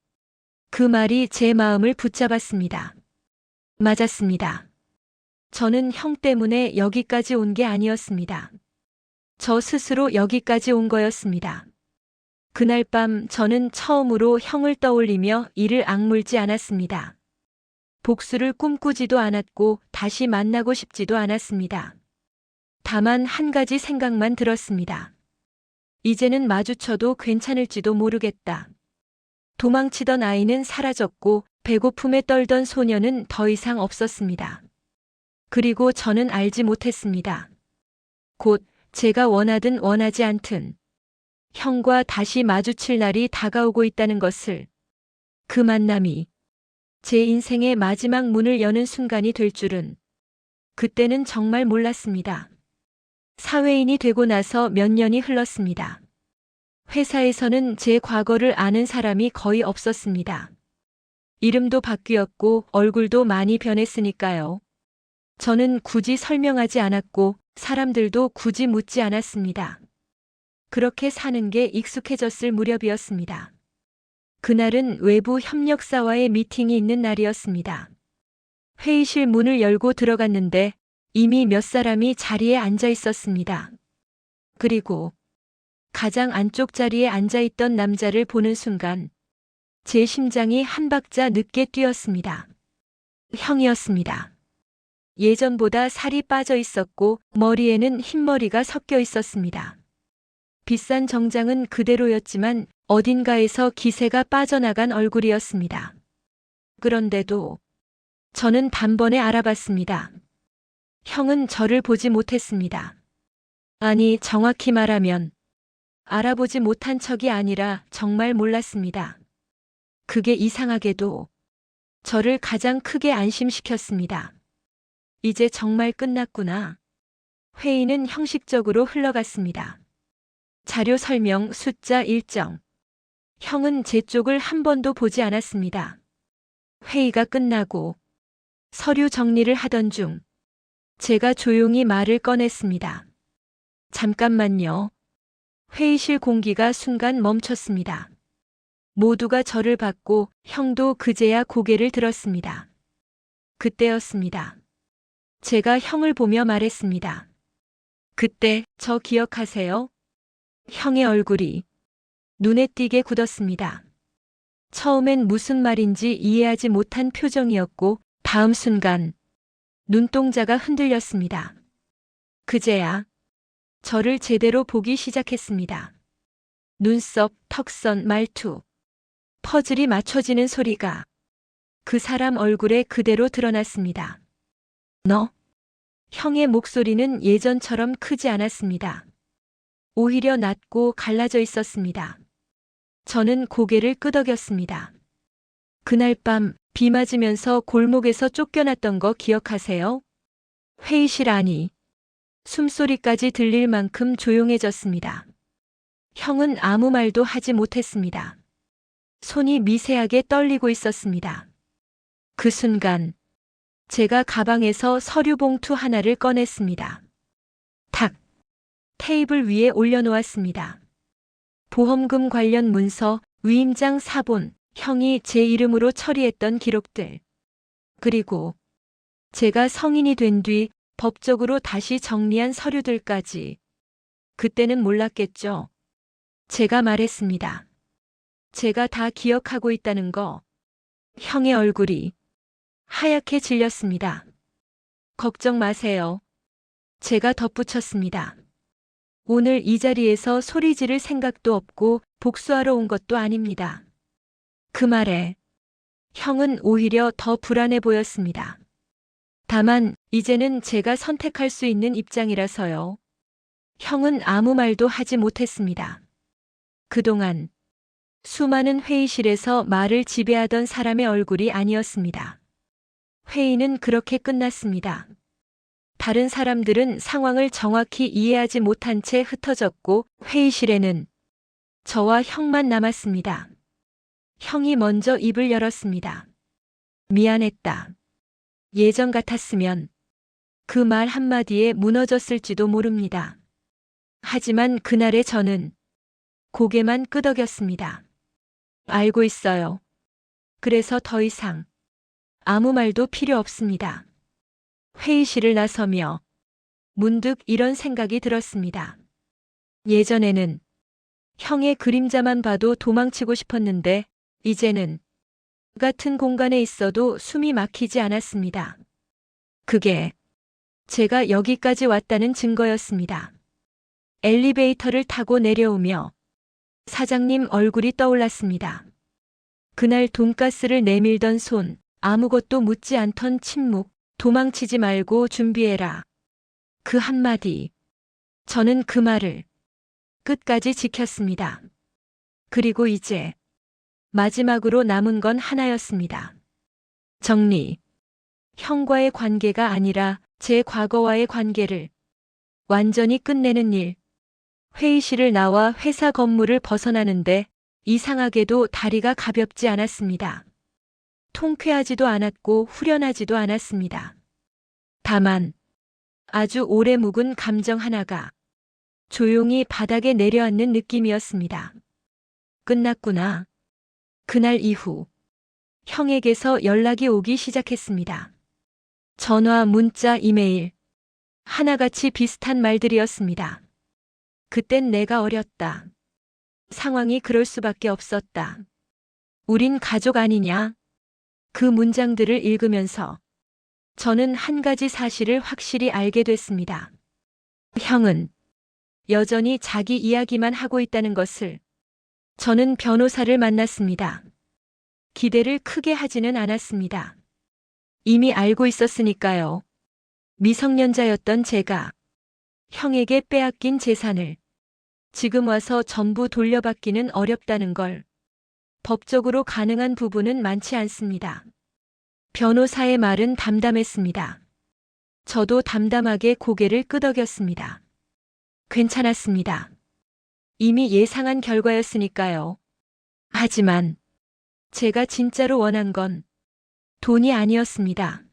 그 말이 제 마음을 붙잡았습니다. 맞았습니다. 저는 형 때문에 여기까지 온 게 아니었습니다. 저 스스로 여기까지 온 거였습니다. 그날 밤 저는 처음으로 형을 떠올리며 이를 악물지 않았습니다. 복수를 꿈꾸지도 않았고 다시 만나고 싶지도 않았습니다. 다만 한 가지 생각만 들었습니다. 이제는 마주쳐도 괜찮을지도 모르겠다. 도망치던 아이는 사라졌고 배고픔에 떨던 소녀는 더 이상 없었습니다. 그리고 저는 알지 못했습니다. 곧 제가 원하든 원하지 않든 형과 다시 마주칠 날이 다가오고 있다는 것을, 그 만남이 제 인생의 마지막 문을 여는 순간이 될 줄은 그때는 정말 몰랐습니다. 사회인이 되고 나서 몇 년이 흘렀습니다. 회사에서는 제 과거를 아는 사람이 거의 없었습니다. 이름도 바뀌었고 얼굴도 많이 변했으니까요. 저는 굳이 설명하지 않았고 사람들도 굳이 묻지 않았습니다. 그렇게 사는 게 익숙해졌을 무렵이었습니다. 그날은 외부 협력사와의 미팅이 있는 날이었습니다. 회의실 문을 열고 들어갔는데 이미 몇 사람이 자리에 앉아 있었습니다. 그리고 가장 안쪽 자리에 앉아 있던 남자를 보는 순간 제 심장이 한 박자 늦게 뛰었습니다. 형이었습니다. 예전보다 살이 빠져 있었고 머리에는 흰머리가 섞여 있었습니다. 비싼 정장은 그대로였지만 어딘가에서 기세가 빠져나간 얼굴이었습니다. 그런데도 저는 단번에 알아봤습니다. 형은 저를 보지 못했습니다. 아니, 정확히 말하면 알아보지 못한 척이 아니라 정말 몰랐습니다. 그게 이상하게도 저를 가장 크게 안심시켰습니다. 이제 정말 끝났구나. 회의는 형식적으로 흘러갔습니다. 자료 설명 숫자 일정. 형은 제 쪽을 한 번도 보지 않았습니다. 회의가 끝나고 서류 정리를 하던 중 제가 조용히 말을 꺼냈습니다. 잠깐만요. 회의실 공기가 순간 멈췄습니다. 모두가 저를 봤고 형도 그제야 고개를 들었습니다. 그때였습니다. 제가 형을 보며 말했습니다. 그때 저 기억하세요? 형의 얼굴이 눈에 띄게 굳었습니다. 처음엔 무슨 말인지 이해하지 못한 표정이었고 다음 순간 눈동자가 흔들렸습니다. 그제야 저를 제대로 보기 시작했습니다. 눈썹, 턱선, 말투, 퍼즐이 맞춰지는 소리가 그 사람 얼굴에 그대로 드러났습니다. 너? 형의 목소리는 예전처럼 크지 않았습니다. 오히려 낮고 갈라져 있었습니다. 저는 고개를 끄덕였습니다. 그날 밤 비 맞으면서 골목에서 쫓겨났던 거 기억하세요? 회의실 안이 숨소리까지 들릴 만큼 조용해졌습니다. 형은 아무 말도 하지 못했습니다. 손이 미세하게 떨리고 있었습니다. 그 순간 제가 가방에서 서류 봉투 하나를 꺼냈습니다. 탁! 테이블 위에 올려놓았습니다. 보험금 관련 문서, 위임장 사본, 형이 제 이름으로 처리했던 기록들. 그리고 제가 성인이 된 뒤 법적으로 다시 정리한 서류들까지. 그때는 몰랐겠죠. 제가 말했습니다. 제가 다 기억하고 있다는 거. 형의 얼굴이 하얗게 질렸습니다. 걱정 마세요. 제가 덧붙였습니다. 오늘 이 자리에서 소리 지를 생각도 없고 복수하러 온 것도 아닙니다. 그 말에 형은 오히려 더 불안해 보였습니다. 다만 이제는 제가 선택할 수 있는 입장이라서요. 형은 아무 말도 하지 못했습니다. 그동안 수많은 회의실에서 말을 지배하던 사람의 얼굴이 아니었습니다. 회의는 그렇게 끝났습니다. 다른 사람들은 상황을 정확히 이해하지 못한 채 흩어졌고 회의실에는 저와 형만 남았습니다. 형이 먼저 입을 열었습니다. 미안했다. 예전 같았으면 그 말 한마디에 무너졌을지도 모릅니다. 하지만 그날의 저는 고개만 끄덕였습니다. 알고 있어요. 그래서 더 이상 아무 말도 필요 없습니다. 회의실을 나서며 문득 이런 생각이 들었습니다. 예전에는 형의 그림자만 봐도 도망치고 싶었는데 이제는 같은 공간에 있어도 숨이 막히지 않았습니다. 그게 제가 여기까지 왔다는 증거였습니다. 엘리베이터를 타고 내려오며 사장님 얼굴이 떠올랐습니다. 그날 돈가스를 내밀던 손, 아무것도 묻지 않던 침묵, 도망치지 말고 준비해라. 그 한마디. 저는 그 말을 끝까지 지켰습니다. 그리고 이제 마지막으로 남은 건 하나였습니다. 정리. 형과의 관계가 아니라 제 과거와의 관계를 완전히 끝내는 일. 회의실을 나와 회사 건물을 벗어나는데 이상하게도 다리가 가볍지 않았습니다. 통쾌하지도 않았고 후련하지도 않았습니다. 다만 아주 오래 묵은 감정 하나가 조용히 바닥에 내려앉는 느낌이었습니다. 끝났구나. 그날 이후 형에게서 연락이 오기 시작했습니다. 전화, 문자, 이메일. 하나같이 비슷한 말들이었습니다. 그땐 내가 어렸다. 상황이 그럴 수밖에 없었다. 우린 가족 아니냐? 그 문장들을 읽으면서 저는 한 가지 사실을 확실히 알게 됐습니다. 형은 여전히 자기 이야기만 하고 있다는 것을. 저는 변호사를 만났습니다. 기대를 크게 하지는 않았습니다. 이미 알고 있었으니까요. 미성년자였던 제가 형에게 빼앗긴 재산을 지금 와서 전부 돌려받기는 어렵다는 걸 법적으로 가능한 부분은 많지 않습니다. 변호사의 말은 담담했습니다. 저도 담담하게 고개를 끄덕였습니다. 괜찮았습니다. 이미 예상한 결과였으니까요. 하지만 제가 진짜로 원한 건 돈이 아니었습니다.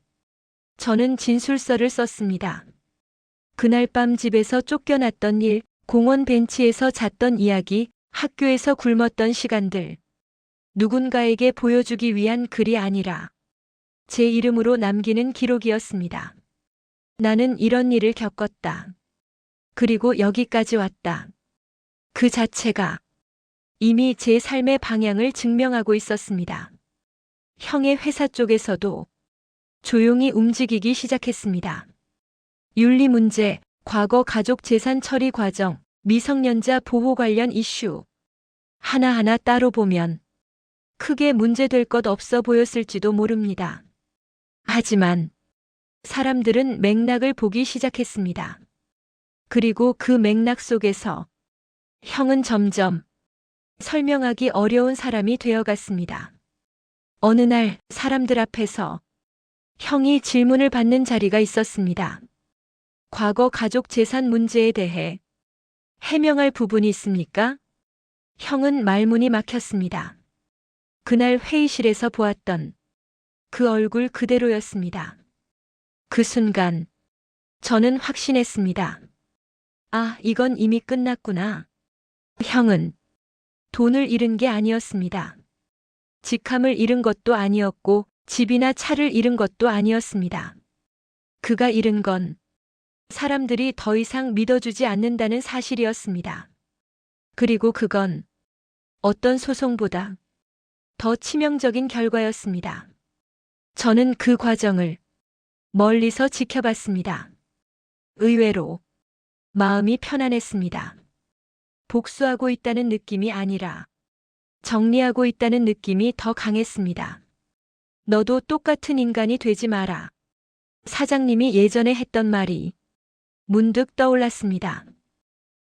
저는 진술서를 썼습니다. 그날 밤 집에서 쫓겨났던 일, 공원 벤치에서 잤던 이야기, 학교에서 굶었던 시간들. 누군가에게 보여주기 위한 글이 아니라 제 이름으로 남기는 기록이었습니다. 나는 이런 일을 겪었다. 그리고 여기까지 왔다. 그 자체가 이미 제 삶의 방향을 증명하고 있었습니다. 형의 회사 쪽에서도 조용히 움직이기 시작했습니다. 윤리 문제, 과거 가족 재산 처리 과정, 미성년자 보호 관련 이슈. 하나하나 따로 보면 크게 문제될 것 없어 보였을지도 모릅니다. 하지만 사람들은 맥락을 보기 시작했습니다. 그리고 그 맥락 속에서 형은 점점 설명하기 어려운 사람이 되어갔습니다. 어느 날 사람들 앞에서 형이 질문을 받는 자리가 있었습니다. 과거 가족 재산 문제에 대해 해명할 부분이 있습니까? 형은 말문이 막혔습니다. 그날 회의실에서 보았던 그 얼굴 그대로였습니다. 그 순간 저는 확신했습니다. 아, 이건 이미 끝났구나. 형은 돈을 잃은 게 아니었습니다. 직함을 잃은 것도 아니었고 집이나 차를 잃은 것도 아니었습니다. 그가 잃은 건 사람들이 더 이상 믿어주지 않는다는 사실이었습니다. 그리고 그건 어떤 소송보다 더 치명적인 결과였습니다. 저는 그 과정을 멀리서 지켜봤습니다. 의외로 마음이 편안했습니다. 복수하고 있다는 느낌이 아니라 정리하고 있다는 느낌이 더 강했습니다. 너도 똑같은 인간이 되지 마라. 사장님이 예전에 했던 말이 문득 떠올랐습니다.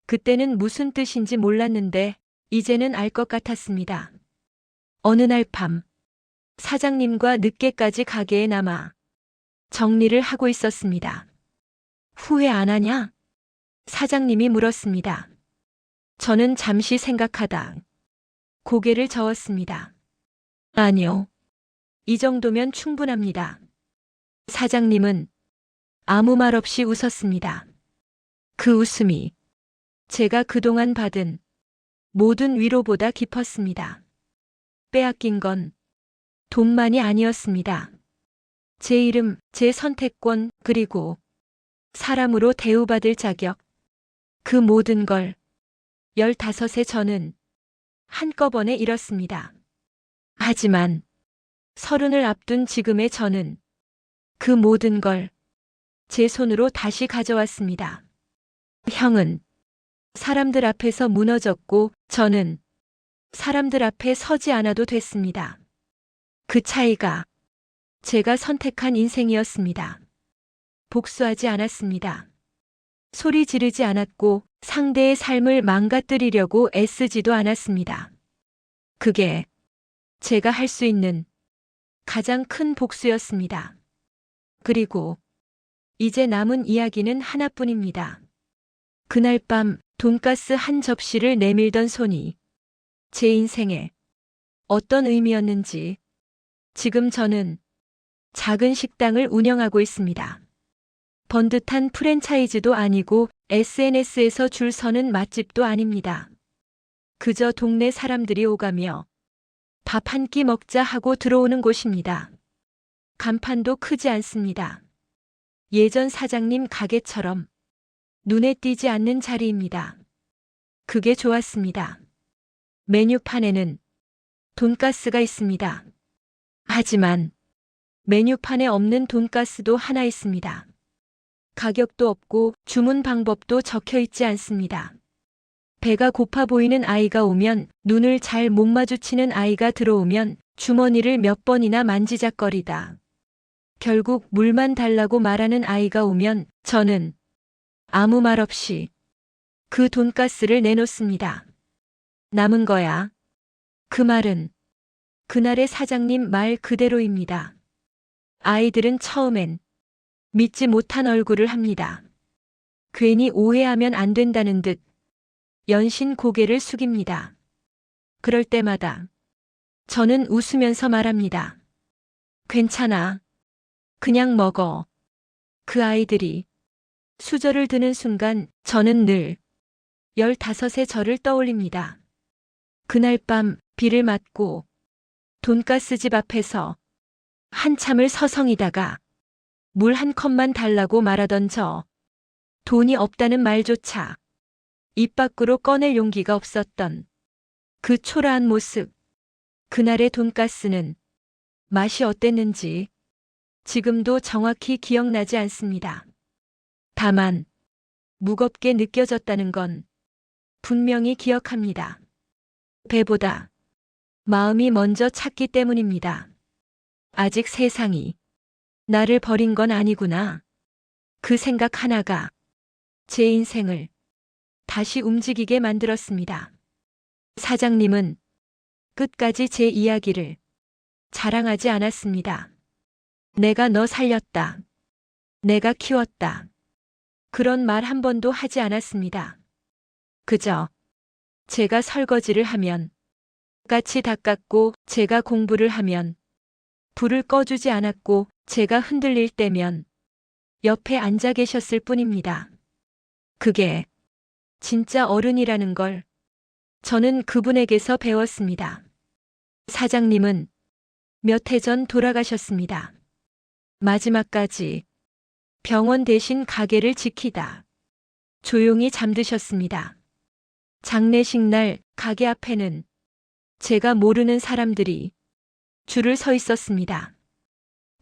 그때는 무슨 뜻인지 몰랐는데 이제는 알 것 같았습니다. 어느 날 밤 사장님과 늦게까지 가게에 남아 정리를 하고 있었습니다. 후회 안 하냐? 사장님이 물었습니다. 저는 잠시 생각하다 고개를 저었습니다. 아니요. 이 정도면 충분합니다. 사장님은 아무 말 없이 웃었습니다. 그 웃음이 제가 그동안 받은 모든 위로보다 깊었습니다. 빼앗긴 건 돈만이 아니었습니다. 제 이름, 제 선택권, 그리고 사람으로 대우받을 자격. 그 모든 걸 15세 저는 한꺼번에 잃었습니다. 하지만 30을 앞둔 지금의 저는 그 모든 걸 제 손으로 다시 가져왔습니다. 형은 사람들 앞에서 무너졌고 저는 사람들 앞에 서지 않아도 됐습니다. 그 차이가 제가 선택한 인생이었습니다. 복수하지 않았습니다. 소리 지르지 않았고 상대의 삶을 망가뜨리려고 애쓰지도 않았습니다. 그게 제가 할 수 있는 가장 큰 복수였습니다. 그리고 이제 남은 이야기는 하나뿐입니다. 그날 밤 돈가스 한 접시를 내밀던 손이 제 인생에 어떤 의미였는지 지금 저는 작은 식당을 운영하고 있습니다. 번듯한 프랜차이즈도 아니고 SNS에서 줄 서는 맛집도 아닙니다. 그저 동네 사람들이 오가며 밥 한 끼 먹자 하고 들어오는 곳입니다. 간판도 크지 않습니다. 예전 사장님 가게처럼 눈에 띄지 않는 자리입니다. 그게 좋았습니다. 메뉴판에는 돈가스가 있습니다. 하지만 메뉴판에 없는 돈가스도 하나 있습니다. 가격도 없고 주문 방법도 적혀 있지 않습니다. 배가 고파 보이는 아이가 오면, 눈을 잘 못 마주치는 아이가 들어오면 주머니를 몇 번이나 만지작거리다 결국 물만 달라고 말하는 아이가 오면 저는 아무 말 없이 그 돈가스를 내놓습니다. 남은 거야. 그 말은 그날의 사장님 말 그대로입니다. 아이들은 처음엔 믿지 못한 얼굴을 합니다. 괜히 오해하면 안 된다는 듯 연신 고개를 숙입니다. 그럴 때마다 저는 웃으면서 말합니다. 괜찮아. 그냥 먹어. 그 아이들이 수저를 드는 순간 저는 늘 15의 저를 떠올립니다. 그날 밤 비를 맞고 돈가스집 앞에서 한참을 서성이다가 물 한 컵만 달라고 말하던 저, 돈이 없다는 말조차 입 밖으로 꺼낼 용기가 없었던 그 초라한 모습. 그날의 돈가스는 맛이 어땠는지 지금도 정확히 기억나지 않습니다. 다만 무겁게 느껴졌다는 건 분명히 기억합니다. 배보다 마음이 먼저 찼기 때문입니다. 아직 세상이 나를 버린 건 아니구나. 그 생각 하나가 제 인생을 다시 움직이게 만들었습니다. 사장님은 끝까지 제 이야기를 자랑하지 않았습니다. 내가 너 살렸다. 내가 키웠다. 그런 말 한 번도 하지 않았습니다. 그저 제가 설거지를 하면, 까치 닦았고 제가 공부를 하면, 불을 꺼주지 않았고 제가 흔들릴 때면 옆에 앉아 계셨을 뿐입니다. 그게 진짜 어른이라는 걸 저는 그분에게서 배웠습니다. 사장님은 몇 해 전 돌아가셨습니다. 마지막까지 병원 대신 가게를 지키다 조용히 잠드셨습니다. 장례식 날 가게 앞에는 제가 모르는 사람들이 줄을 서 있었습니다.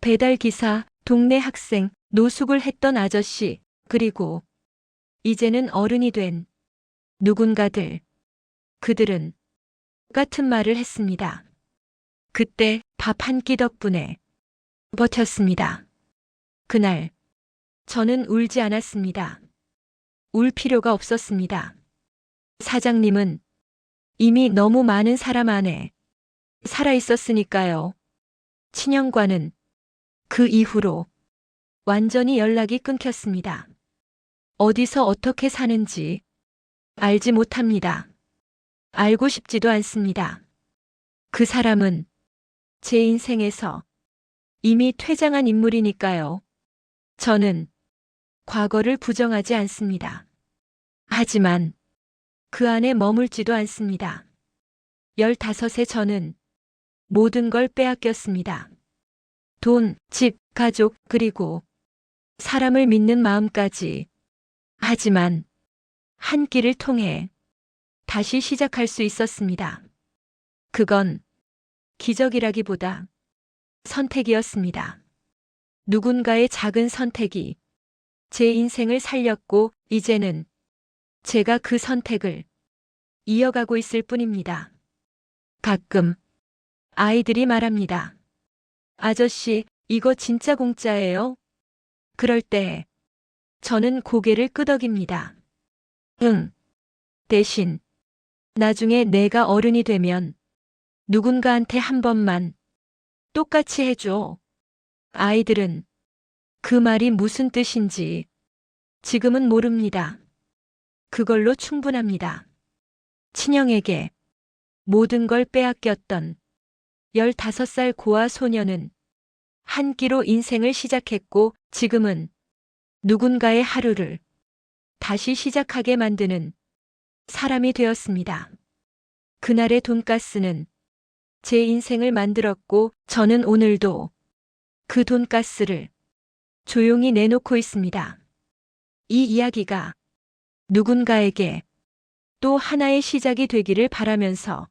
배달기사, 동네 학생, 노숙을 했던 아저씨, 그리고 이제는 어른이 된 누군가들. 그들은 같은 말을 했습니다. 그때 밥 한 끼 덕분에 버텼습니다. 그날 저는 울지 않았습니다. 울 필요가 없었습니다. 사장님은 이미 너무 많은 사람 안에 살아 있었으니까요. 친형과는 그 이후로 완전히 연락이 끊겼습니다. 어디서 어떻게 사는지 알지 못합니다. 알고 싶지도 않습니다. 그 사람은 제 인생에서 이미 퇴장한 인물이니까요. 저는 과거를 부정하지 않습니다. 하지만 그 안에 머물지도 않습니다. 15의 저는 모든 걸 빼앗겼습니다. 돈, 집, 가족, 그리고 사람을 믿는 마음까지. 하지만 한 끼를 통해 다시 시작할 수 있었습니다. 그건 기적이라기보다 선택이었습니다. 누군가의 작은 선택이 제 인생을 살렸고 이제는 제가 그 선택을 이어가고 있을 뿐입니다. 가끔 아이들이 말합니다. 아저씨, 이거 진짜 공짜예요? 그럴 때 저는 고개를 끄덕입니다. 응. 대신 나중에 내가 어른이 되면 누군가한테 한 번만 똑같이 해줘. 아이들은 그 말이 무슨 뜻인지 지금은 모릅니다. 그걸로 충분합니다. 친형에게 모든 걸 빼앗겼던 15살 고아 소녀는 한 끼로 인생을 시작했고 지금은 누군가의 하루를 다시 시작하게 만드는 사람이 되었습니다. 그날의 돈가스는 제 인생을 만들었고 저는 오늘도 그 돈가스를 조용히 내놓고 있습니다. 이 이야기가 누군가에게 또 하나의 시작이 되기를 바라면서